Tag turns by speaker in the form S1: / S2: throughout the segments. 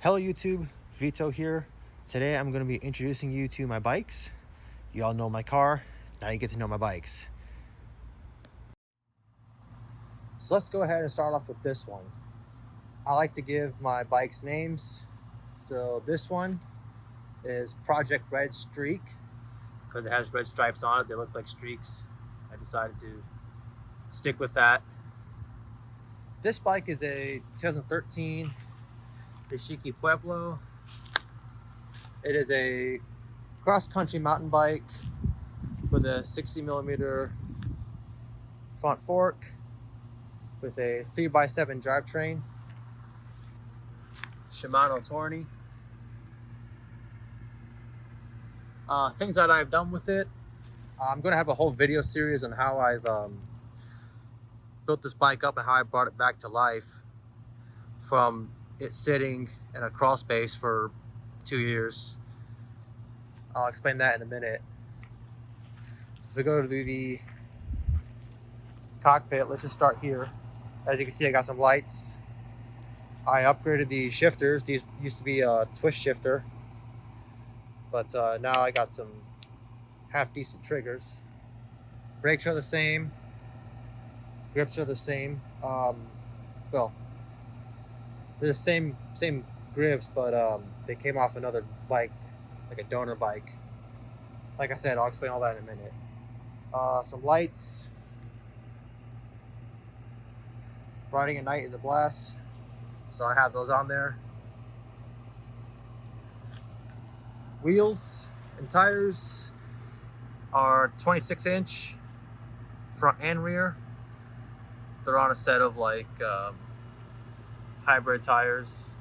S1: Hello YouTube, Vito here. Today I'm going to be introducing you to my bikes. You all know my car, now you get to know my bikes. So let's go ahead and start off with this one. I like to give my bikes names. So this one is Project Red Streak because it has red stripes on it. They look like streaks. I decided to stick with that. This bike is a 2013 Ishiki Pueblo. It is a cross-country mountain bike with a 60mm front fork with a 3x7 drivetrain. Shimano Tourney. Things that I've done with it. I'm going to have a whole video series on how I've built this bike up and how I brought it back to life from it sitting in a crawl space for 2 years. I'll explain that in a minute. If we go to the cockpit, let's just start here. As you can see, I got some lights. I upgraded the shifters. These used to be a twist shifter, but now I got some half decent triggers. Brakes are the same. Grips are the same. Well, they're the same grips, but they came off another bike, like a donor bike. Like I said, I'll explain all that in a minute. Some lights. Riding at night is a blast, so I have those on there. Wheels and tires are 26-inch front and rear. They're on a set of like hybrid tires.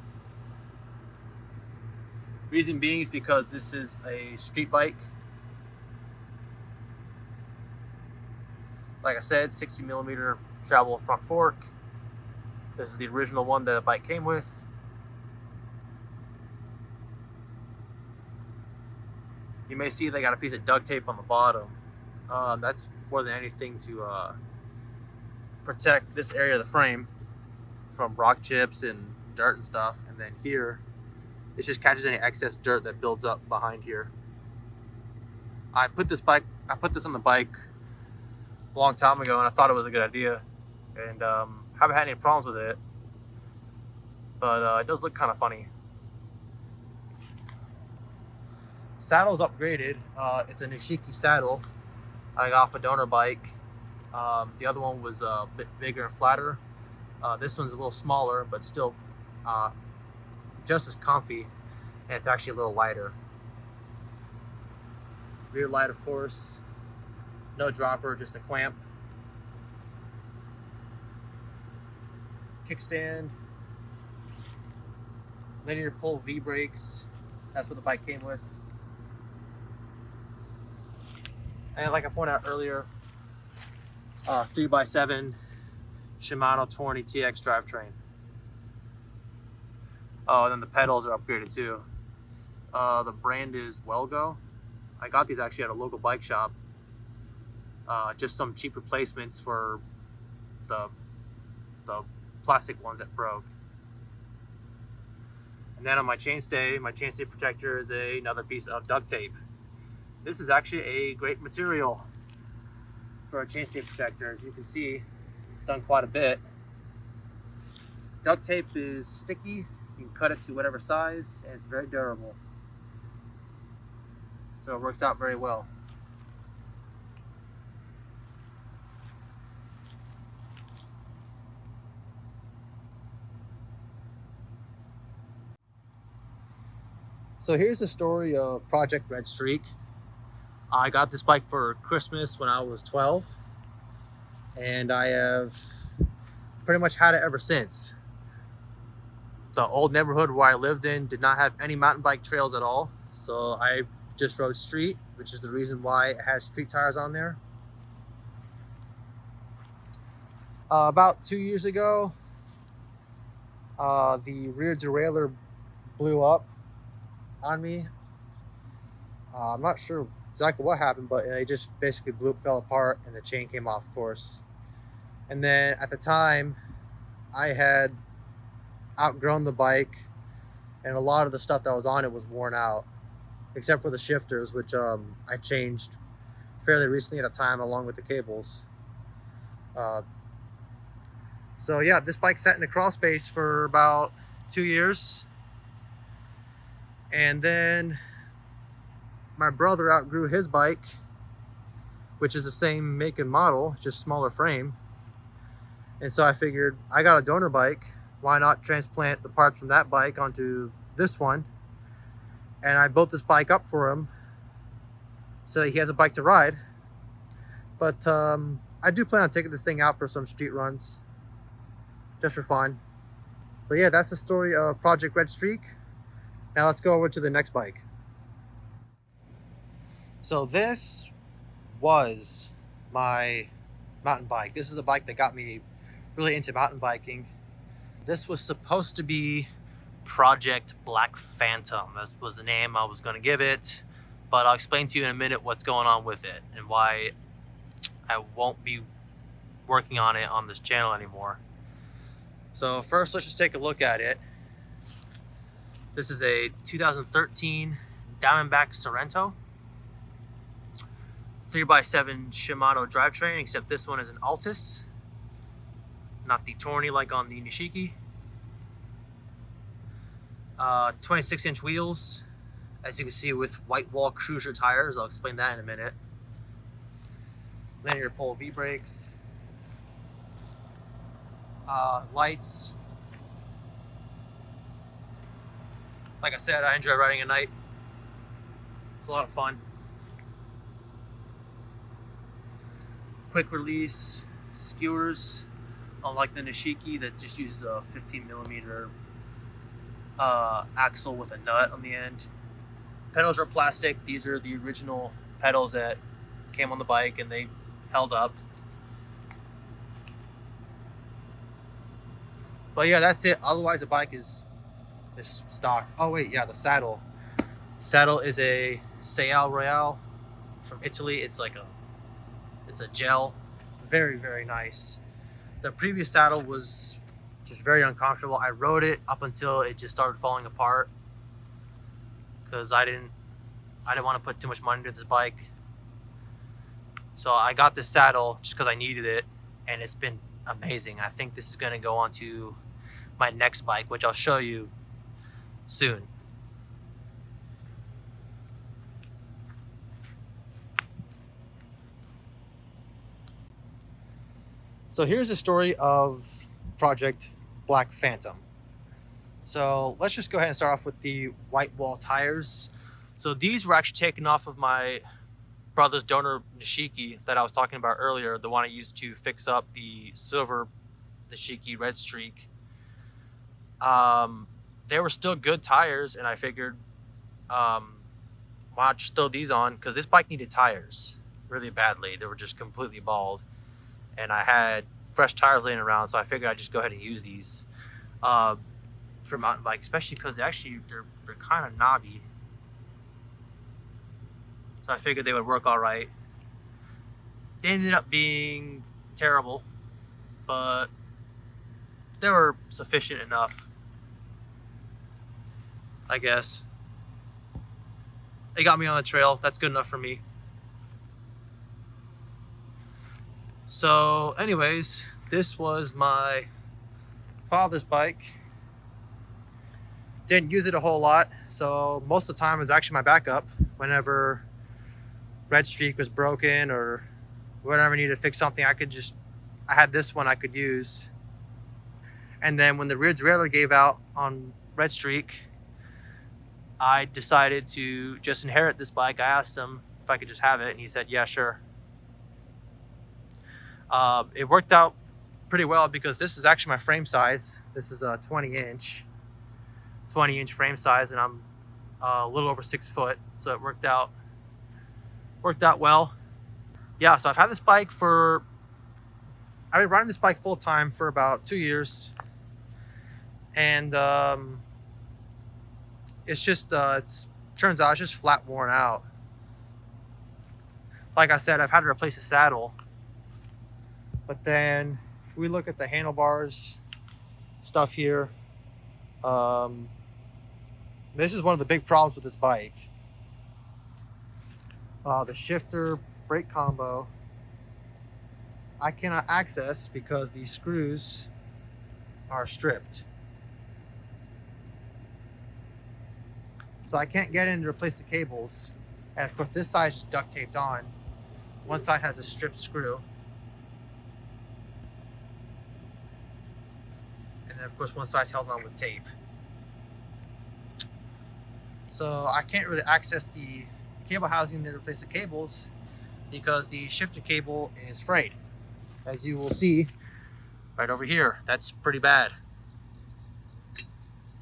S1: Reason being is because this is a street bike. Like I said, 60mm travel front fork. This is the original one that the bike came with. You may see they got a piece of duct tape on the bottom. That's more than anything to protect this area of the frame from rock chips and dirt and stuff. And then here, it just catches any excess dirt that builds up behind here. I put this on the bike a long time ago, and I thought it was a good idea, and haven't had any problems with it. But it does look kind of funny. Saddle's upgraded. It's an Ishiki saddle I got off a donor bike. The other one was a bit bigger and flatter. This one's a little smaller, but still just as comfy, and it's actually a little lighter. Rear light, of course. No dropper, just a clamp. Kickstand. Linear pull V brakes. That's what the bike came with. And like I pointed out earlier, 3x7 Shimano Tourney TX drivetrain. Oh, and then the pedals are upgraded too. The brand is Wellgo. I got these actually at a local bike shop. Just some cheap replacements for the plastic ones that broke. And then on my chainstay protector is another piece of duct tape. This is actually a great material for a chainstay protector. As you can see, it's done quite a bit. Duct tape is sticky. You can cut it to whatever size, and it's very durable. So it works out very well. So here's the story of Project Red Streak. I got this bike for Christmas when I was 12, and I have pretty much had it ever since. The old neighborhood where I lived in did not have any mountain bike trails at all, so I just rode street, which is the reason why it has street tires on there. About 2 years ago, the rear derailleur blew up on me. I'm not sure exactly what happened, but it just basically fell apart, and the chain came off, of course. And then at the time, I had outgrown the bike and a lot of the stuff that was on it was worn out, except for the shifters, which I changed fairly recently at the time, along with the cables. So yeah, this bike sat in the crawl space for about 2 years, and then my brother outgrew his bike, which is the same make and model, just smaller frame. And so I figured, I got a donor bike, why not transplant the parts from that bike onto this one? And I built this bike up for him so that he has a bike to ride. But I do plan on taking this thing out for some street runs, just for fun. But yeah, that's the story of Project Red Streak. Now let's go over to the next bike. So this was my mountain bike. This is the bike that got me really into mountain biking. This was supposed to be Project Black Phantom. That was the name I was going to give it, but I'll explain to you in a minute what's going on with it and why I won't be working on it on this channel anymore. So first, let's just take a look at it. This is a 2013 Diamondback Sorento 3x7 Shimano drivetrain, except this one is an Altus, not the Tourney like on the Nishiki. 26-inch wheels, as you can see, with white wall cruiser tires. I'll explain that in a minute. Linear pole V brakes, lights. Like I said, I enjoy riding at night. It's a lot of fun. Quick release skewers, unlike the Nishiki that just uses a 15mm axle with a nut on the end. Pedals are plastic. These are the original pedals that came on the bike, and they held up. But yeah, that's it. Otherwise, the bike is stock. Oh wait, yeah, the saddle. Saddle is a Sail Royale from Italy. It's a gel. Very, very nice. The previous saddle was just very uncomfortable. I rode it up until it just started falling apart because I didn't want to put too much money into this bike. So I got this saddle just because I needed it, and it's been amazing. I think this is going to go on to my next bike, which I'll show you soon. So here's the story of Project Black Phantom. So let's just go ahead and start off with the white wall tires. So these were actually taken off of my brother's donor Nishiki that I was talking about earlier, the one I used to fix up the silver Nishiki Red Streak. They were still good tires, and I figured why not just throw these on, because this bike needed tires really badly. They were just completely bald, and I had fresh tires laying around, so I figured I'd just go ahead and use these for mountain bike, especially because they're kind of knobby. So I figured they would work all right. They ended up being terrible, but they were sufficient enough, I guess. They got me on the trail. That's good enough for me. So anyways, this was my father's bike. Didn't use it a whole lot, so most of the time it was actually my backup. Whenever Red Streak was broken or whenever I needed to fix something, I had this one I could use. And then when the rear derailleur gave out on Red Streak, I decided to just inherit this bike. I asked him if I could just have it, and he said, yeah, sure. It worked out pretty well because this is actually my frame size. This is a 20-inch frame size, and I'm a little over 6 foot, so it worked out well. Yeah, so I've had this bike I've been riding this bike full time for about 2 years, and it's just turns out it's just flat worn out. Like I said, I've had to replace the saddle, but then if we look at the handlebars stuff here, This is one of the big problems with this bike. The shifter brake combo I cannot access because these screws are stripped. So I can't get in to replace the cables. And of course this side is just duct taped on. One side has a stripped screw. And then of course one side's held on with tape. So I can't really access the cable housing to replace the cables because the shifter cable is frayed. As you will see right over here, that's pretty bad.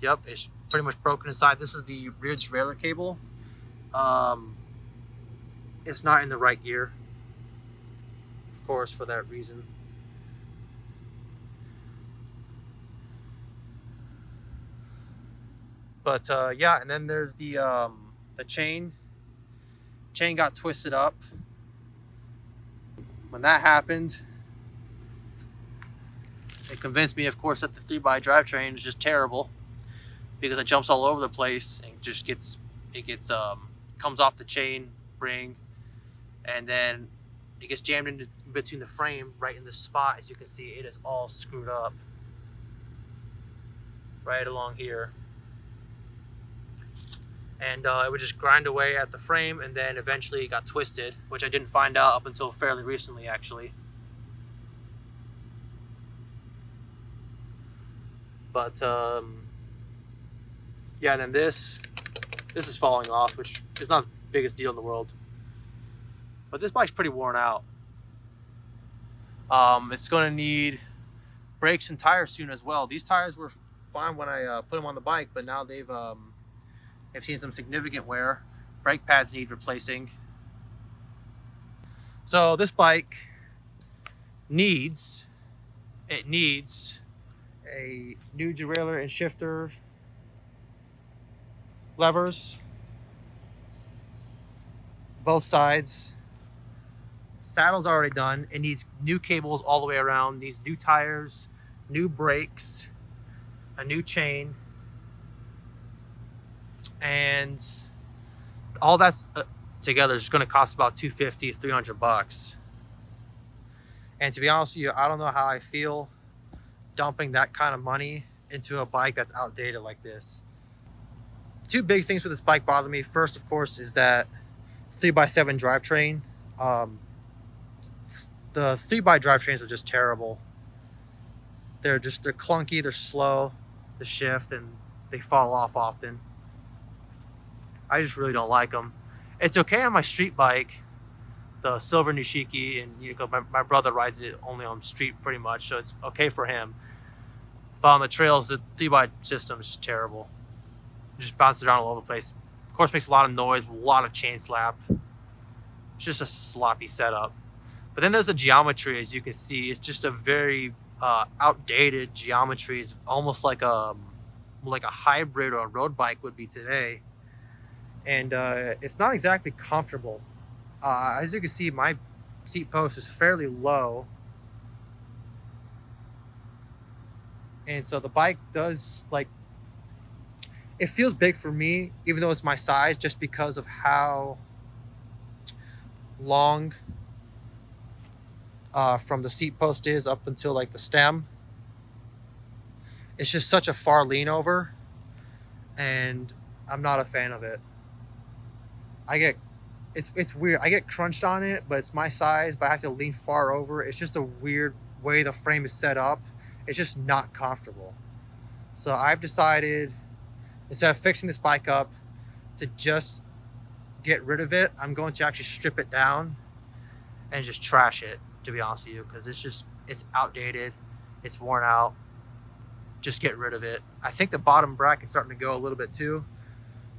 S1: Yep, it's pretty much broken inside. This is the rear derailleur cable. It's not in the right gear, of course, for that reason. But yeah, and then there's the chain. Chain got twisted up. When that happened, it convinced me, of course, that the 3x drivetrain is just terrible because it jumps all over the place and just comes off the chain ring, and then it gets jammed into between the frame right in the spot. As you can see, it is all screwed up right along here. And it would just grind away at the frame, and then eventually it got twisted, which I didn't find out up until fairly recently, actually. But yeah, and then this is falling off, which is not the biggest deal in the world. But this bike's pretty worn out. It's going to need brakes and tires soon as well. These tires were fine when I put them on the bike, but now they've seen some significant wear. Brake pads need replacing. So this bike needs a new derailleur and shifter levers, both sides. Saddle's already done. It needs new cables all the way around. Needs new tires, new brakes, a new chain, and all that's together is going to cost about $250, $300. And to be honest with you, I don't know how I feel dumping that kind of money into a bike that's outdated like this. Two big things with this bike bother me. First, of course, is that 3x7 drivetrain. The 3x drivetrains are just terrible. They're clunky, they're slow to shift, and they fall off often. I just really don't like them. It's okay on my street bike, the silver Nishiki, and my brother rides it only on street pretty much, so it's okay for him. But on the trails, the 3x system is just terrible. It just bounces around all over the place. Of course, makes a lot of noise, a lot of chain slap. It's just a sloppy setup. But then there's the geometry, as you can see. It's just a very outdated geometry. It's almost like a hybrid or a road bike would be today. And it's not exactly comfortable. As you can see, my seat post is fairly low. And so the bike does, it feels big for me, even though it's my size, just because of how long from the seat post is up until the stem. It's just such a far lean over, and I'm not a fan of it. It's weird. I get crunched on it, but it's my size, but I have to lean far over. It's just a weird way the frame is set up. It's just not comfortable. So I've decided, instead of fixing this bike up, to just get rid of it. I'm going to actually strip it down and just trash it, to be honest with you, because it's outdated, it's worn out. Just get rid of it. I think the bottom bracket's starting to go a little bit too,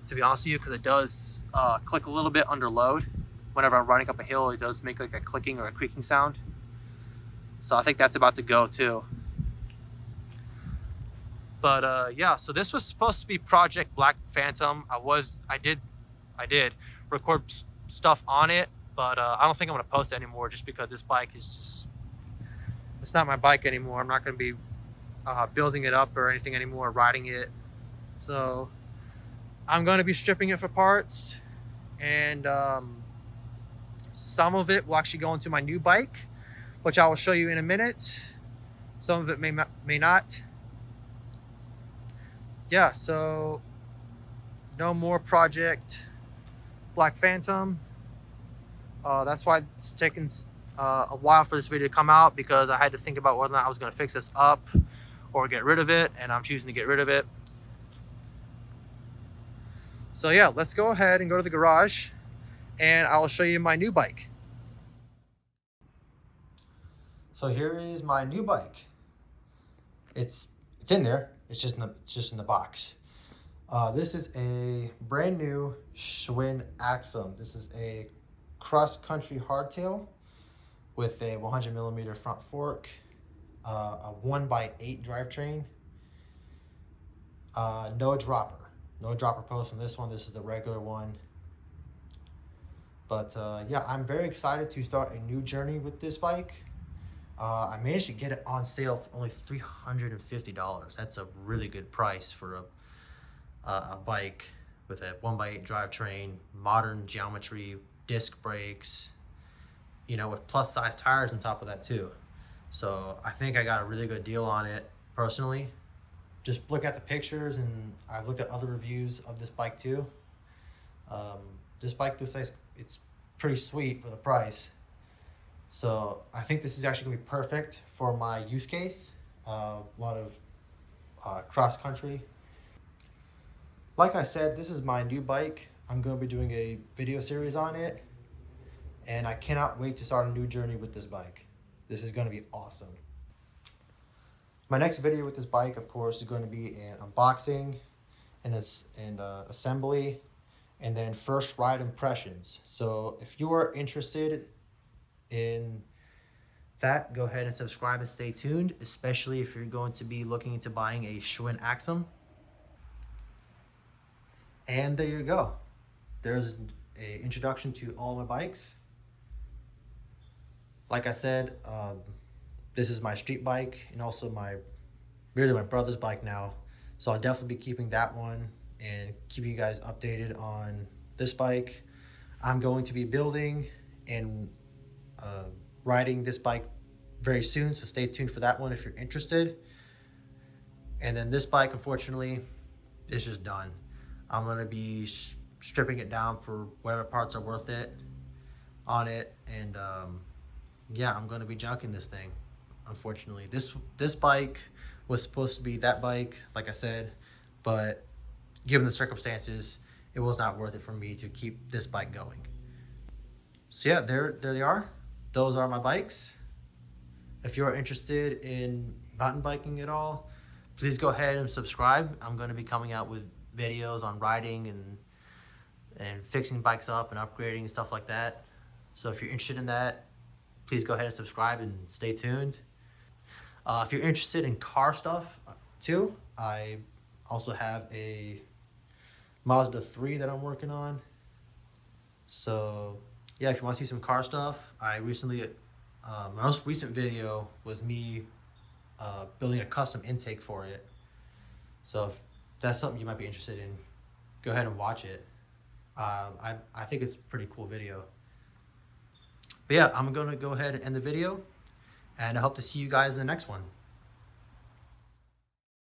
S1: to be honest with you, because it does click a little bit under load. Whenever I'm running up a hill, it does make a clicking or a creaking sound. So I think that's about to go too. But yeah, so this was supposed to be Project Black Phantom. I did record stuff on it, but I don't think I'm gonna post it anymore, just because this bike is it's not my bike anymore. I'm not gonna be building it up or anything anymore, riding it. So I'm going to be stripping it for parts, and some of it will actually go into my new bike, which I will show you in a minute. Some of it may not. Yeah, so no more Project Black Phantom. That's why it's taken a while for this video to come out, because I had to think about whether or not I was going to fix this up or get rid of it, and I'm choosing to get rid of it. So yeah, let's go ahead and go to the garage, and I will show you my new bike. So here is my new bike. It's in there. It's just in the box. This is a brand new Schwinn Axum. This is a cross-country hardtail with a 100mm front fork, a 1x8 drivetrain, no dropper post on this one. This is the regular one. But yeah, I'm very excited to start a new journey with this bike. I managed to get it on sale for only $350. That's a really good price for a bike with a 1x8 drivetrain, modern geometry, disc brakes, you know, with plus size tires on top of that too. So I think I got a really good deal on it personally. Just look at the pictures, and I've looked at other reviews of this bike too. This bike looks like it's pretty sweet for the price. So I think this is actually gonna be perfect for my use case. A lot of cross country. Like I said, this is my new bike. I'm gonna be doing a video series on it, and I cannot wait to start a new journey with this bike. This is gonna be awesome. My next video with this bike, of course, is going to be an unboxing and assembly, and then first ride impressions. So if you are interested in that, go ahead and subscribe and stay tuned, especially if you're going to be looking into buying a Schwinn Axum. And there you go. There's an introduction to all my bikes. Like I said, this is my street bike, and also really my brother's bike now. So I'll definitely be keeping that one and keeping you guys updated on this bike. I'm going to be building and riding this bike very soon, so stay tuned for that one if you're interested. And then this bike, unfortunately, is just done. I'm going to be stripping it down for whatever parts are worth it on it, and yeah, I'm going to be junking this thing. Unfortunately, this bike was supposed to be that bike, like I said, but given the circumstances, it was not worth it for me to keep this bike going. So yeah, there they are. Those are my bikes. If you are interested in mountain biking at all, please go ahead and subscribe. I'm going to be coming out with videos on riding and fixing bikes up and upgrading and stuff like that. So if you're interested in that, please go ahead and subscribe and stay tuned. If you're interested in car stuff too, I also have a Mazda 3 that I'm working on. So yeah, if you want to see some car stuff, I recently, my most recent video was me building a custom intake for it. So if that's something you might be interested in, go ahead and watch it. I think it's a pretty cool video. But yeah, I'm going to go ahead and end the video, and I hope to see you guys in the next one.